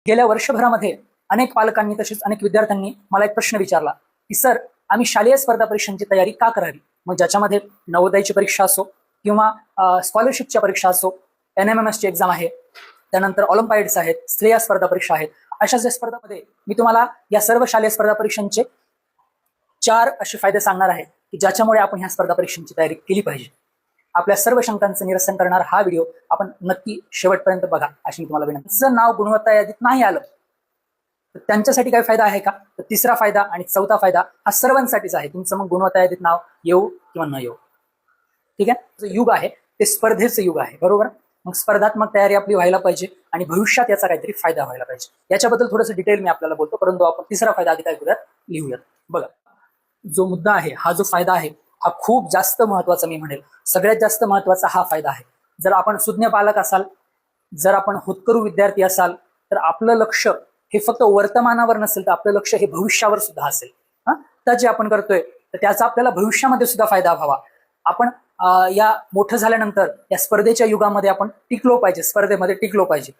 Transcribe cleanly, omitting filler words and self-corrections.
गेल्या वर्षभरामध्ये अनेक पालकांनी तसेच अनेक विद्यार्थ्यांनी मला एक प्रश्न विचारला की सर, आम्ही शालेय स्पर्धा परीक्षांची तयारी का करावी? मग ज्याच्यामध्ये नवोदयाची परीक्षा असो किंवा स्कॉलरशिपच्या परीक्षा असो, NMMS ची एक्झाम आहे, त्यानंतर ऑलिम्पियाड्स आहेत, श्रेया स्पर्धा परीक्षा आहेत, अशा ज्या स्पर्धामध्ये मी तुम्हाला या सर्व शालेय स्पर्धा परीक्षांचे 4 असे फायदे सांगणार आहे की ज्याच्यामुळे आपण ह्या स्पर्धा परीक्षांची तयारी केली पाहिजे. आपल्या सर्व शंकांचं निरसन करणार हा व्हिडिओ आपण नक्की शेवटपर्यंत बघा अशी मी तुम्हाला विनंती. जर नाव गुणवत्ता यादीत नाही आलं तर त्यांच्यासाठी काय फायदा आहे का? तर तिसरा फायदा आणि चौथा फायदा हा सर्वांसाठीच आहे. तुमचं मग गुणवत्ता यादीत नाव येऊ किंवा न येऊ, ठीक आहे. जो युग आहे ते स्पर्धेचं युग आहे, बरोबर. मग स्पर्धात्मक तयारी आपली व्हायला पाहिजे आणि भविष्यात याचा काहीतरी फायदा व्हायला पाहिजे. याच्याबद्दल थोडंसं डिटेल मी आपल्याला बोलतो, परंतु आपण तिसरा फायदा आधी काय करूयात, लिहूयात. बघा, जो मुद्दा आहे, हा जो फायदा आहे हा खूप जास्त महत्वाचा, मी म्हणेल सगळ्यात जास्त महत्वाचा हा फायदा आहे. जर आपण सुज्ञ पालक असाल, जर आपण होतकरू विद्यार्थी असाल, तर आपलं लक्ष हे फक्त वर्तमानावर नसेल तर आपलं लक्ष हे भविष्यावर सुद्धा असेल. तर जे आपण करतोय तर त्याचा आपल्याला भविष्यामध्ये सुद्धा फायदा व्हावा. आपण या मोठं झाल्यानंतर या स्पर्धेच्या युगामध्ये आपण टिकलो पाहिजे, स्पर्धेमध्ये टिकलो पाहिजे.